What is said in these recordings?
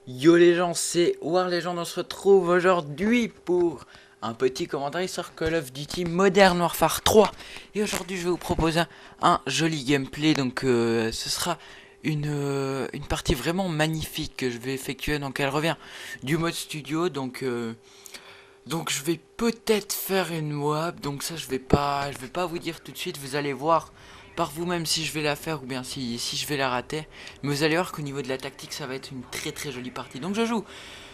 Yo les gens, c'est War Legend, on se retrouve aujourd'hui pour un petit commentaire sur Call of Duty Modern Warfare 3. Et aujourd'hui je vais vous proposer un joli gameplay, donc ce sera une partie vraiment magnifique que je vais effectuer, donc elle revient du mode studio, donc je vais peut-être faire une WAP, donc ça je vais pas vous dire tout de suite, vous allez voir par vous-même si je vais la faire ou bien si je vais la rater. Mais vous allez voir qu'au niveau de la tactique ça va être une très très jolie partie. Donc je joue.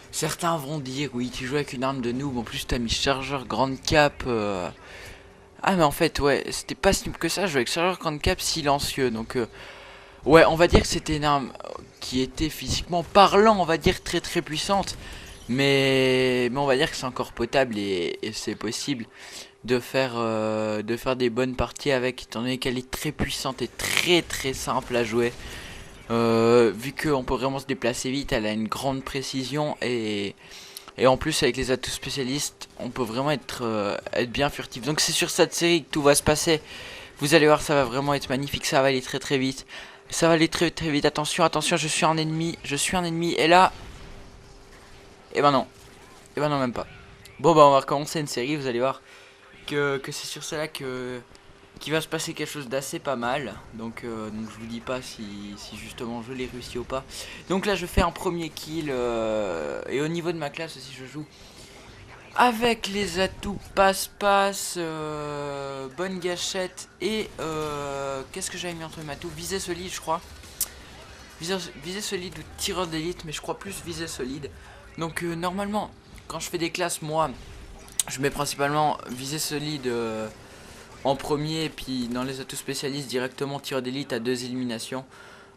Certains vont dire oui tu joues avec une arme de noob, en plus t'as mis chargeur grande cap. Ah mais en fait ouais c'était pas si noob que ça, je jouais avec chargeur grande cap silencieux. Donc ouais on va dire que c'était une arme qui était physiquement parlant on va dire très très puissante. Mais on va dire que c'est encore potable et c'est possible de faire des bonnes parties avec, étant donné qu'elle est très puissante et très très simple à jouer. Vu qu'on peut vraiment se déplacer vite, elle a une grande précision et en plus avec les atouts spécialistes, on peut vraiment être bien furtif. Donc c'est sur cette série que tout va se passer. Vous allez voir, ça va vraiment être magnifique, ça va aller très très vite. Ça va aller très très vite, attention, attention, je suis un ennemi, et là, et ben non. Et ben non, même pas. Bon bah on va recommencer une série, vous allez voir que c'est sur celle-là que qu'il va se passer quelque chose d'assez pas mal. Donc je vous dis pas si justement je l'ai réussi ou pas. Donc là je fais un premier kill et au niveau de ma classe aussi je joue avec les atouts passe-passe, bonne gâchette et qu'est-ce que j'avais mis entre mes atouts, visée solide je crois. Visée solide ou tireur d'élite, mais je crois plus visée solide. Donc normalement quand je fais des classes moi je mets principalement visée solide en premier, et puis dans les atouts spécialistes directement tir d'élite à 2 éliminations.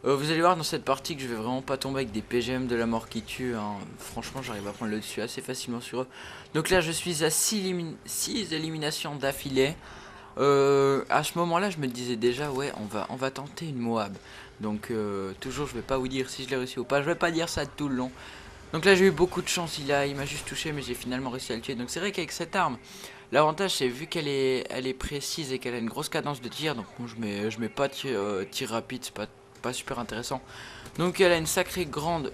Vous allez voir dans cette partie que je vais vraiment pas tomber avec des PGM de la mort qui tue, hein. Franchement j'arrive à prendre le dessus assez facilement sur eux. Donc là je suis à 6 éliminations d'affilée. À ce moment là je me disais déjà ouais on va tenter une Moab. Donc toujours je vais pas vous dire si je l'ai réussi ou pas, je vais pas dire ça tout le long. Donc là j'ai eu beaucoup de chance, il m'a juste touché mais j'ai finalement réussi à le tuer. Donc c'est vrai qu'avec cette arme, l'avantage c'est vu elle est précise et qu'elle a une grosse cadence de tir, donc bon, je mets pas tir rapide, c'est pas super intéressant. Donc elle a une sacrée grande,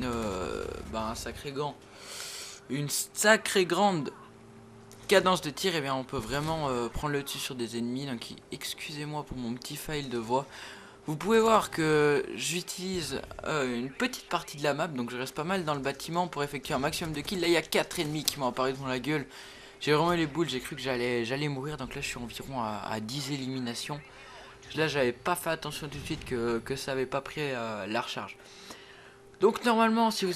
un sacré gant, une sacrée grande cadence de tir, et bien on peut vraiment prendre le dessus sur des ennemis. Donc excusez-moi pour mon petit file de voix. Vous pouvez voir que j'utilise une petite partie de la map, donc je reste pas mal dans le bâtiment pour effectuer un maximum de kills. Là il y a 4 ennemis qui m'ont apparu devant la gueule. J'ai vraiment eu les boules, j'ai cru que j'allais mourir, donc là je suis environ à 10 éliminations. Là j'avais pas fait attention tout de suite que ça avait pas pris la recharge. Donc normalement si vous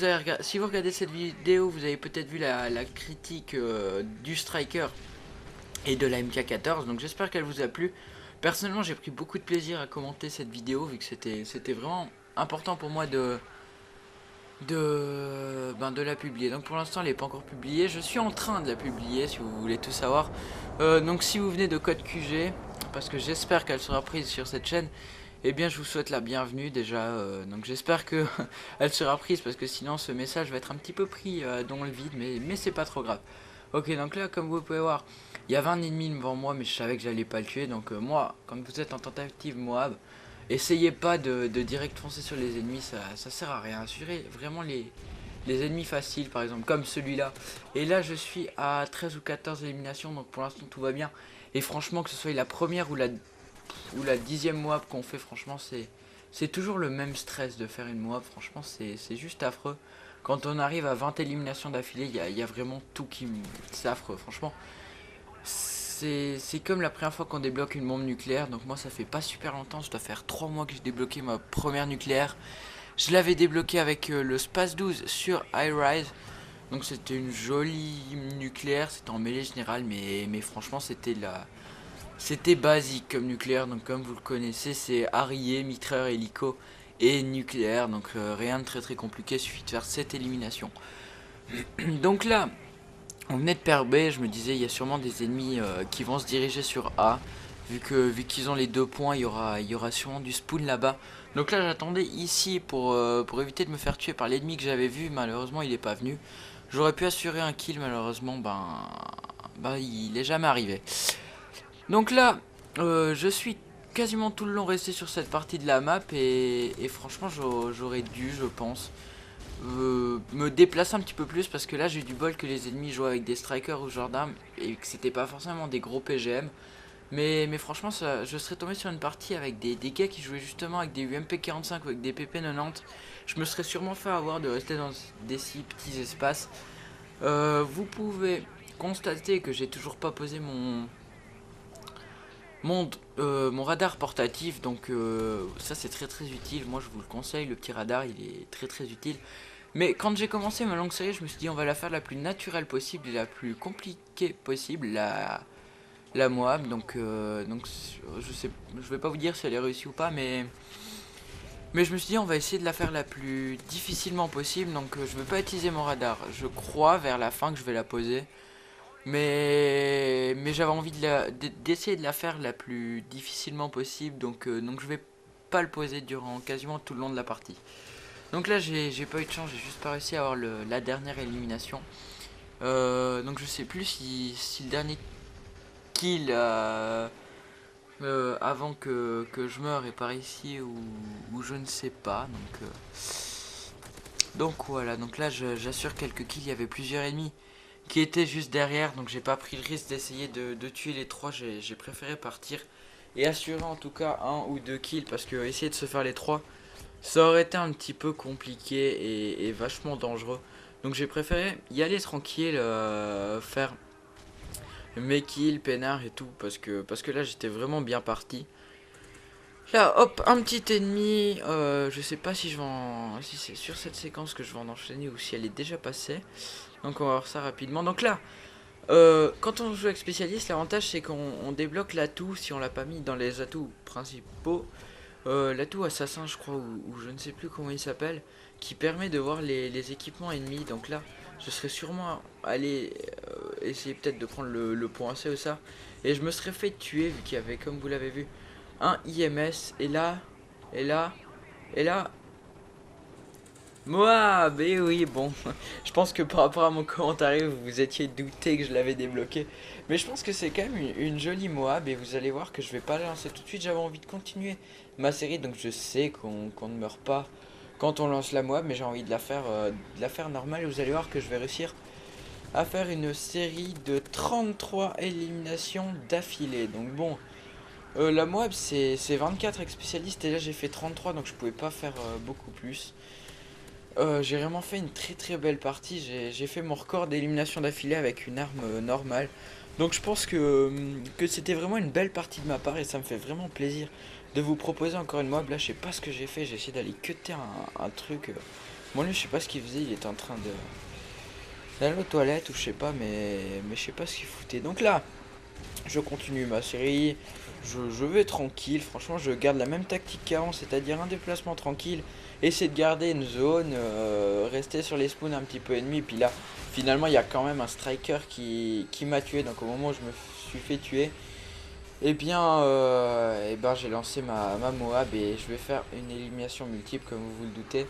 regardez cette vidéo, vous avez peut-être vu la critique du Striker et de la MK14, donc j'espère qu'elle vous a plu. Personnellement j'ai pris beaucoup de plaisir à commenter cette vidéo, vu que c'était vraiment important pour moi de la publier. Donc pour l'instant elle n'est pas encore publiée, je suis en train de la publier si vous voulez tout savoir. Donc si vous venez de Code QG, parce que j'espère qu'elle sera prise sur cette chaîne, eh bien je vous souhaite la bienvenue déjà. Donc j'espère que elle sera prise, parce que sinon ce message va être un petit peu pris dans le vide, mais c'est pas trop grave. Ok, donc là comme vous pouvez voir, il y avait un ennemi devant moi, mais je savais que j'allais pas le tuer. Donc moi, quand vous êtes en tentative Moab, essayez pas de direct foncer sur les ennemis, ça sert à rien. Assurez vraiment les ennemis faciles, par exemple, comme celui-là. Et là, je suis à 13 ou 14 éliminations, donc pour l'instant, tout va bien. Et franchement, que ce soit la première ou la 10e Moab qu'on fait, franchement, c'est toujours le même stress de faire une Moab. Franchement, c'est juste affreux. Quand on arrive à 20 éliminations d'affilée, il y a vraiment tout qui... C'est affreux, franchement. C'est comme la première fois qu'on débloque une bombe nucléaire. Donc moi ça fait pas super longtemps, ça doit faire 3 mois que j'ai débloqué ma première nucléaire. Je l'avais débloqué avec le Space 12 sur iRise. Donc c'était une jolie nucléaire, c'était en mêlée générale, mais franchement c'était basique comme nucléaire. Donc comme vous le connaissez, c'est Harrier, mitrailleur hélico et nucléaire. Donc rien de très très compliqué, il suffit de faire cette élimination. Donc là, on venait de perdre B, je me disais il y a sûrement des ennemis qui vont se diriger sur A. Vu qu'ils ont les 2 points, il y aura sûrement du spawn là-bas. Donc là j'attendais ici pour éviter de me faire tuer par l'ennemi que j'avais vu. Malheureusement il est pas venu. J'aurais pu assurer un kill, malheureusement il est jamais arrivé. Donc là je suis quasiment tout le long resté sur cette partie de la map, et franchement j'aurais dû, je pense, me déplacer un petit peu plus, parce que là j'ai eu du bol que les ennemis jouaient avec des strikers ou genre d'armes et que c'était pas forcément des gros PGM. Mais franchement, je serais tombé sur une partie avec des gars qui jouaient justement avec des UMP45 ou avec des PP90. Je me serais sûrement fait avoir de rester dans des si petits espaces. Vous pouvez constater que j'ai toujours pas posé mon radar portatif, donc ça c'est très utile. Moi je vous le conseille, le petit radar il est très utile. Mais quand j'ai commencé ma longue série, je me suis dit on va la faire la plus naturelle possible et la plus compliquée possible, la Moab. Donc je vais pas vous dire si elle est réussie ou pas, mais je me suis dit on va essayer de la faire la plus difficilement possible. Donc je vais pas utiliser mon radar, je crois vers la fin que je vais la poser. Mais j'avais envie d'essayer de la faire la plus difficilement possible, donc je vais pas le poser durant quasiment tout le long de la partie. Donc là j'ai pas eu de chance, j'ai juste pas réussi à avoir la dernière élimination. Donc je sais plus si le dernier kill avant que je meure est par ici ou je ne sais pas. Donc voilà, donc là j'assure quelques kills, il y avait plusieurs ennemis qui étaient juste derrière, donc j'ai pas pris le risque d'essayer de tuer les trois, j'ai préféré partir et assurer en tout cas un ou deux kills, parce que essayer de se faire les trois, ça aurait été un petit peu compliqué et vachement dangereux. Donc j'ai préféré y aller tranquille, faire mes kills, peinard et tout, parce que là j'étais vraiment bien parti. Là, hop, un petit ennemi. Je sais pas si si c'est sur cette séquence que je vais en enchaîner ou si elle est déjà passée. Donc on va voir ça rapidement. Donc là, quand on joue avec spécialiste, l'avantage c'est qu'on débloque l'atout si on l'a pas mis dans les atouts principaux. L'atout assassin, je crois, ou je ne sais plus comment il s'appelle, qui permet de voir les équipements ennemis. Donc là, je serais sûrement allé essayer peut-être de prendre le point AC ou ça. Et je me serais fait tuer vu qu'il y avait, comme vous l'avez vu, un IMS. Et là, et là, et là, Moab, et oui, bon, je pense que par rapport à mon commentaire, vous vous étiez douté que je l'avais débloqué. Mais je pense que c'est quand même une jolie Moab, et vous allez voir que je vais pas la lancer tout de suite. J'avais envie de continuer ma série, donc je sais qu'on ne meurt pas quand on lance la Moab, mais j'ai envie de la faire normale, et vous allez voir que je vais réussir à faire une série de 33 éliminations d'affilée. Donc bon, la Moab c'est 24 avec spécialiste, et là j'ai fait 33, donc je pouvais pas faire beaucoup plus. J'ai vraiment fait une très belle partie. J'ai fait mon record d'élimination d'affilée avec une arme normale. Donc je pense que c'était vraiment une belle partie de ma part et ça me fait vraiment plaisir de vous proposer encore une mob. Là je sais pas ce que j'ai fait, j'ai essayé d'aller cutter un truc. Moi lui je sais pas ce qu'il faisait, il était en train d'aller aux toilettes ou je sais pas, mais je sais pas ce qu'il foutait. Donc là je continue ma série, je vais tranquille, franchement je garde la même tactique qu'avant, c'est-à-dire un déplacement tranquille, essayer de garder une zone, rester sur les spawns un petit peu ennemis, puis là finalement il y a quand même un striker qui m'a tué, donc au moment où je me suis fait tuer, et ben j'ai lancé ma Moab et je vais faire une élimination multiple comme vous le doutez.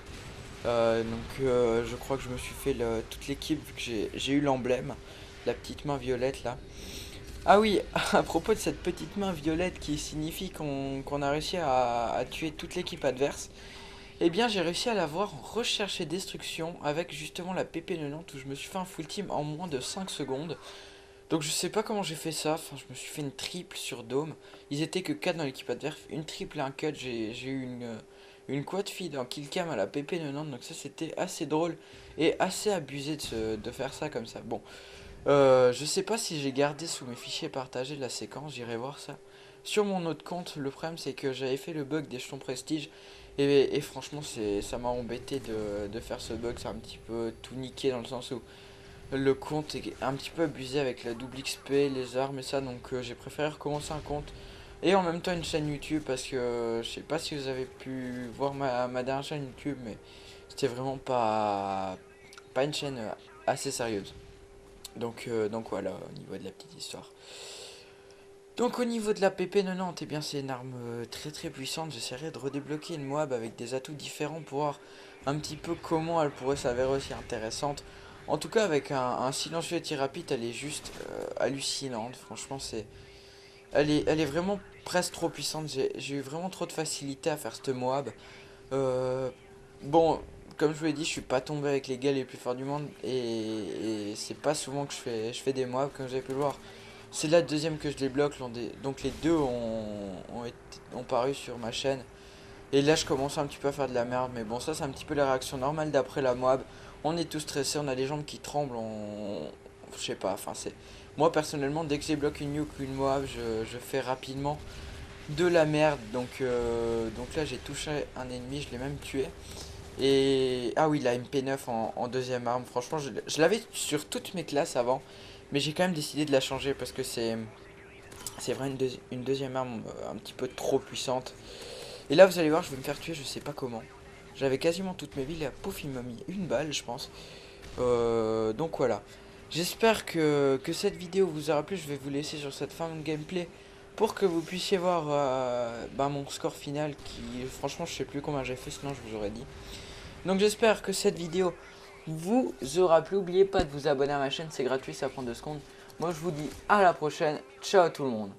Je crois que je me suis fait toute l'équipe vu que j'ai eu l'emblème, la petite main violette là. Ah oui, à propos de cette petite main violette qui signifie qu'on a réussi à tuer toute l'équipe adverse, eh bien j'ai réussi à l'avoir en recherche et destruction avec justement la PP90 où je me suis fait un full team en moins de 5 secondes. Donc je sais pas comment j'ai fait ça, enfin je me suis fait une triple sur Dome. Ils étaient que 4 dans l'équipe adverse, une triple et un cut, j'ai eu une quad feed en killcam à la PP90, donc ça c'était assez drôle et assez abusé de faire ça comme ça. Bon, je sais pas si j'ai gardé sous mes fichiers partagés la séquence, j'irai voir ça. Sur mon autre compte, le problème c'est que j'avais fait le bug des jetons prestige et franchement ça m'a embêté de faire ce bug, c'est un petit peu tout niqué dans le sens où le compte est un petit peu abusé avec la double XP, les armes et ça, donc j'ai préféré recommencer un compte et en même temps une chaîne YouTube parce que je sais pas si vous avez pu voir ma dernière chaîne YouTube, mais c'était vraiment pas une chaîne assez sérieuse. Donc voilà, au niveau de la petite histoire. Donc au niveau de la PP90, eh bien c'est une arme très puissante. J'essaierai de redébloquer une Moab avec des atouts différents pour voir un petit peu comment elle pourrait s'avérer aussi intéressante. En tout cas avec un silencieux et tir rapide, elle est juste hallucinante. Franchement elle est vraiment presque trop puissante. J'ai eu vraiment trop de facilité à faire cette Moab. Euh, bon, comme je vous l'ai dit, je suis pas tombé avec les gars les plus forts du monde. Et c'est pas souvent que je fais des mobs, comme vous avez pu le voir. C'est la deuxième que je débloque, donc les deux ont paru sur ma chaîne. Et là je commence un petit peu à faire de la merde, mais bon ça c'est un petit peu la réaction normale d'après la Moab. On est tous stressés, on a les jambes qui tremblent, je sais pas, enfin c'est... Moi personnellement dès que je débloque une nuke ou une Moab, je fais rapidement de la merde. Donc là j'ai touché un ennemi, je l'ai même tué. Et... Ah oui, la MP9 en deuxième arme, franchement je l'avais sur toutes mes classes avant. Mais j'ai quand même décidé de la changer parce que c'est vraiment une deuxième arme un petit peu trop puissante. Et là vous allez voir, je vais me faire tuer, je sais pas comment. J'avais quasiment toutes mes villes et pouf il m'a mis une balle je pense. Donc voilà. J'espère que cette vidéo vous aura plu, je vais vous laisser sur cette fin de gameplay. Pour que vous puissiez voir mon score final qui franchement je sais plus combien j'ai fait sinon je vous aurais dit. Donc j'espère que cette vidéo vous aura plu. N'oubliez pas de vous abonner à ma chaîne, c'est gratuit, ça prend 2 secondes. Moi je vous dis à la prochaine, ciao tout le monde.